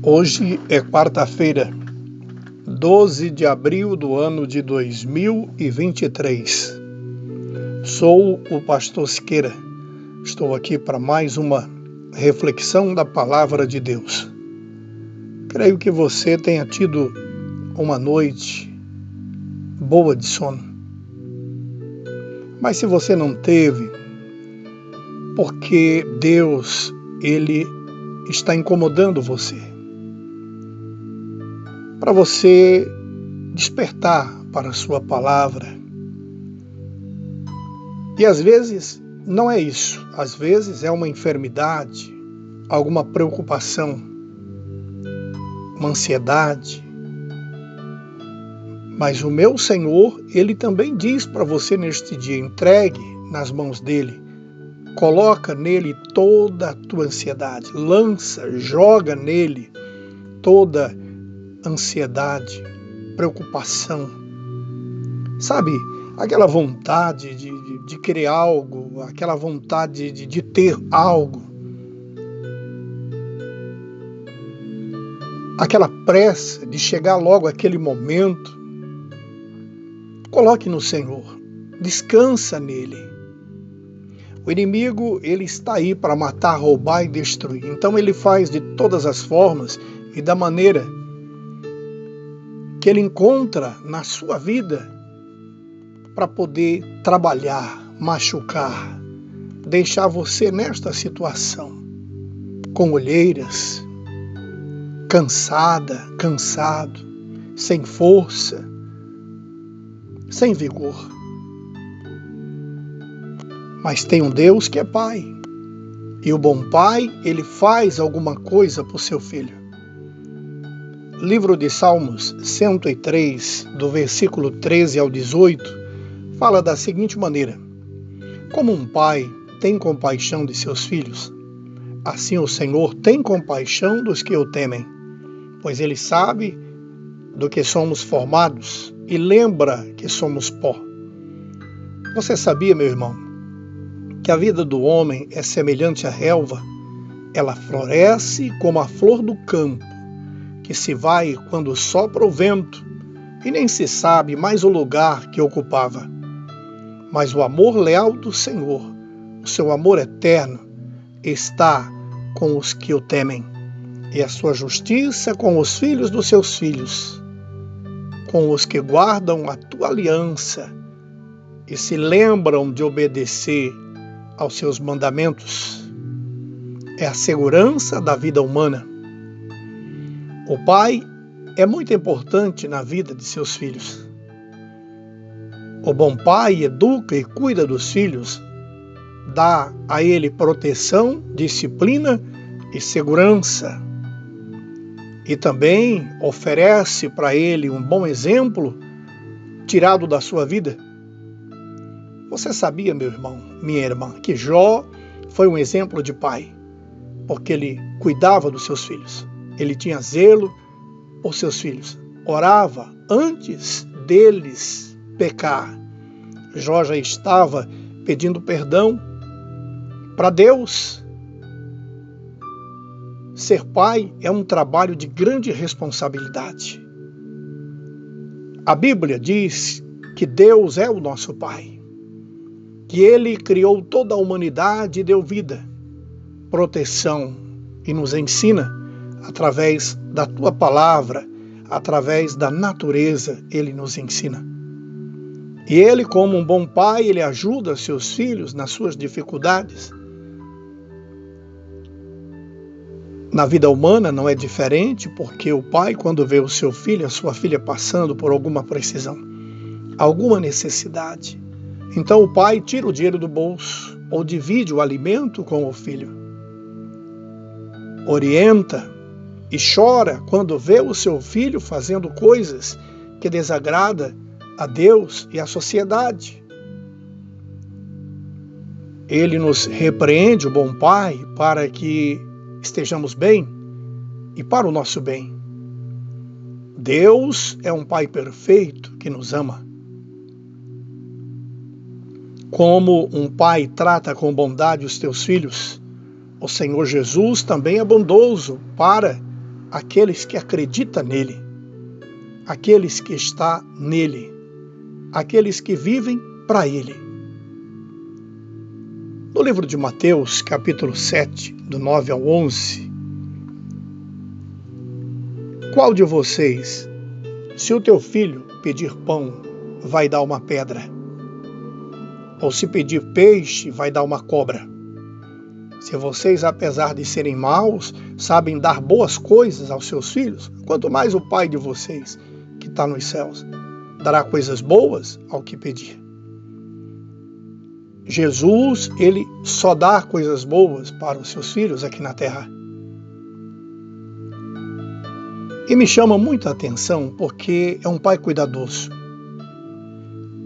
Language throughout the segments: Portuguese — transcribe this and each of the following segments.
Hoje é quarta-feira, 12 de abril do ano de 2023. Sou o pastor Siqueira. Estou aqui para mais uma reflexão da palavra de Deus. Creio que você tenha tido uma noite boa de sono. Mas se você não teve, porque Deus, Ele está incomodando você, para você despertar para a sua palavra. E às vezes não é isso, às vezes é uma enfermidade, alguma preocupação, uma ansiedade. Mas o meu Senhor, Ele também diz para você neste dia: entregue nas mãos dEle, coloca nele toda a tua ansiedade, joga nele toda ansiedade, preocupação. Sabe, aquela vontade de querer algo, aquela vontade de ter algo, aquela pressa de chegar logo àquele momento. Coloque no Senhor, descansa nele. O inimigo, ele está aí para matar, roubar e destruir. Então ele faz de todas as formas e da maneira que ele encontra na sua vida para poder trabalhar, machucar, deixar você nesta situação, com olheiras, cansado, sem força, sem vigor. Mas tem um Deus que é Pai. E o bom Pai, ele faz alguma coisa por seu filho. Livro de Salmos 103, do versículo 13 ao 18, fala da seguinte maneira: como um pai tem compaixão de seus filhos, assim o Senhor tem compaixão dos que o temem, pois ele sabe do que somos formados e lembra que somos pó. Você sabia, meu irmão, que a vida do homem é semelhante à relva? Ela floresce como a flor do campo, que se vai quando sopra o vento, e nem se sabe mais o lugar que ocupava. Mas o amor leal do Senhor, o seu amor eterno, está com os que o temem, e a sua justiça com os filhos dos seus filhos, com os que guardam a tua aliança e se lembram de obedecer aos seus mandamentos. É a segurança da vida humana. O pai é muito importante na vida de seus filhos. O bom pai educa e cuida dos filhos, dá a ele proteção, disciplina e segurança. E também oferece para ele um bom exemplo tirado da sua vida. Você sabia, meu irmão, minha irmã, que Jó foi um exemplo de pai, porque ele cuidava dos seus filhos. Ele tinha zelo por seus filhos. Orava antes deles pecar. Jó já estava pedindo perdão para Deus. Ser pai é um trabalho de grande responsabilidade. A Bíblia diz que Deus é o nosso Pai, que Ele criou toda a humanidade e deu vida, proteção, e nos ensina através da tua palavra, através da natureza, Ele nos ensina. E Ele, como um bom pai, Ele ajuda seus filhos nas suas dificuldades. Na vida humana não é diferente, porque o pai, quando vê o seu filho, a sua filha passando por alguma precisão, alguma necessidade, então o pai tira o dinheiro do bolso ou divide o alimento com o filho. Orienta e chora quando vê o seu filho fazendo coisas que desagrada a Deus e a sociedade. Ele nos repreende, o bom pai, para que estejamos bem e para o nosso bem. Deus é um pai perfeito que nos ama. Como um pai trata com bondade os teus filhos, o Senhor Jesus também é bondoso para aqueles que acreditam nele, aqueles que estão nele, aqueles que vivem para ele. No livro de Mateus, capítulo 7, do 9 ao 11, qual de vocês, se o teu filho pedir pão, vai dar uma pedra? Ou se pedir peixe, vai dar uma cobra? Se vocês, apesar de serem maus, sabem dar boas coisas aos seus filhos, quanto mais o Pai de vocês, que está nos céus, dará coisas boas ao que pedir. Jesus, ele só dá coisas boas para os seus filhos aqui na terra. E me chama muito a atenção porque é um pai cuidadoso.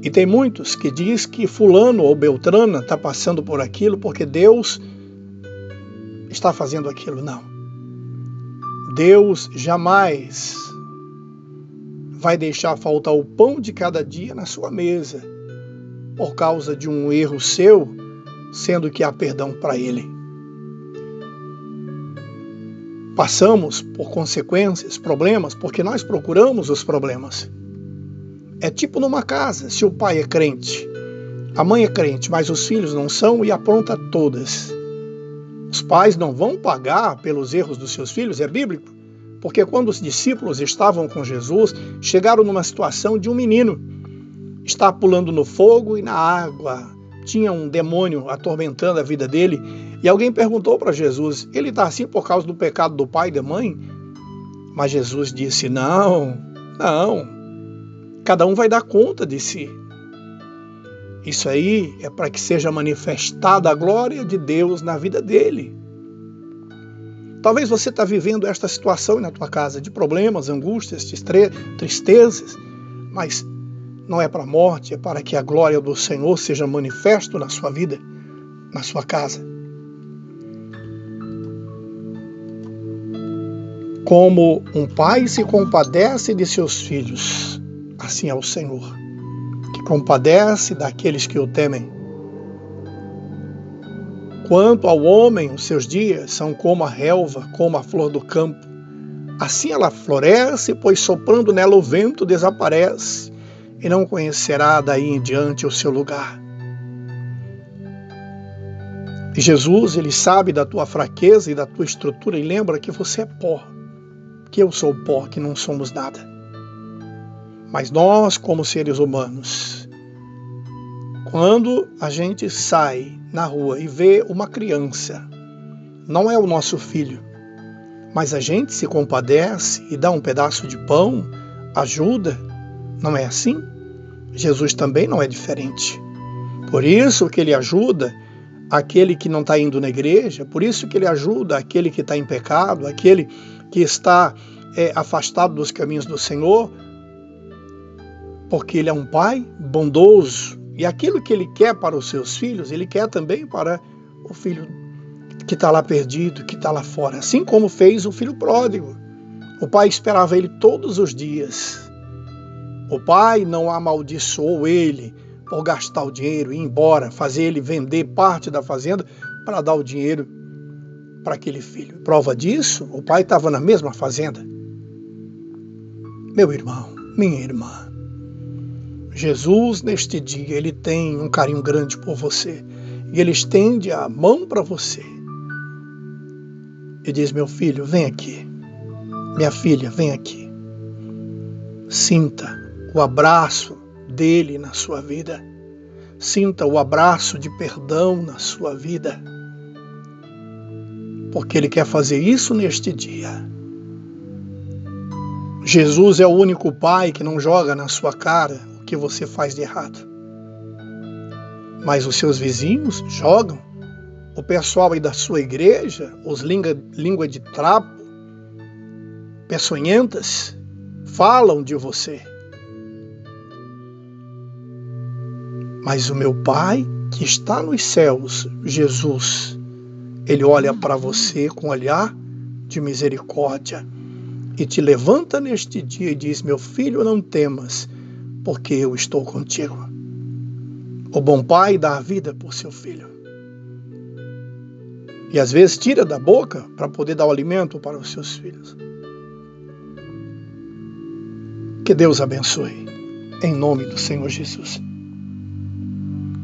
E tem muitos que diz que fulano ou beltrana está passando por aquilo porque Deus está fazendo aquilo. Não. Deus jamais vai deixar faltar o pão de cada dia na sua mesa por causa de um erro seu, sendo que há perdão para ele. Passamos por consequências, problemas, porque nós procuramos os problemas. É tipo numa casa, se o pai é crente, a mãe é crente, mas os filhos não são e apronta todas. Os pais não vão pagar pelos erros dos seus filhos, é bíblico, porque quando os discípulos estavam com Jesus, chegaram numa situação de um menino estar pulando no fogo e na água. Tinha um demônio atormentando a vida dele. E alguém perguntou para Jesus, ele está assim por causa do pecado do pai e da mãe? Mas Jesus disse, não. Cada um vai dar conta de si. Isso aí é para que seja manifestada a glória de Deus na vida dele. Talvez você está vivendo esta situação na tua casa, de problemas, angústias, tristezas, mas não é para a morte, é para que a glória do Senhor seja manifesta na sua vida, na sua casa. Como um pai se compadece de seus filhos, assim é o Senhor, que compadece daqueles que o temem. Quanto ao homem, os seus dias são como a relva, como a flor do campo. Assim ela floresce, pois soprando nela o vento desaparece, e não conhecerá daí em diante o seu lugar. E Jesus, ele sabe da tua fraqueza e da tua estrutura, e lembra que você é pó, que eu sou pó, que não somos nada. Mas nós, como seres humanos, quando a gente sai na rua e vê uma criança, não é o nosso filho, mas a gente se compadece e dá um pedaço de pão, ajuda, não é assim? Jesus também não é diferente. Por isso que ele ajuda aquele que não está indo na igreja, por isso que ele ajuda aquele que está em pecado, aquele que está afastado dos caminhos do Senhor, porque ele é um pai bondoso. E aquilo que ele quer para os seus filhos, ele quer também para o filho que está lá perdido, que está lá fora. Assim como fez o filho pródigo. O pai esperava ele todos os dias. O pai não amaldiçoou ele por gastar o dinheiro, ir embora, fazer ele vender parte da fazenda para dar o dinheiro para aquele filho. Prova disso, o pai estava na mesma fazenda. Meu irmão, minha irmã, Jesus, neste dia, ele tem um carinho grande por você. E ele estende a mão para você. E diz, meu filho, vem aqui. Minha filha, vem aqui. Sinta o abraço dele na sua vida. Sinta o abraço de perdão na sua vida. Porque ele quer fazer isso neste dia. Jesus é o único pai que não joga na sua cara que você faz de errado. Mas os seus vizinhos jogam. O pessoal aí da sua igreja, os língua de trapo, peçonhentas, falam de você. Mas o meu Pai, que está nos céus, Jesus, ele olha para você com um olhar de misericórdia e te levanta neste dia e diz, meu filho, não temas, porque eu estou contigo. O bom pai dá a vida por seu filho. E às vezes tira da boca para poder dar o alimento para os seus filhos. Que Deus abençoe, em nome do Senhor Jesus.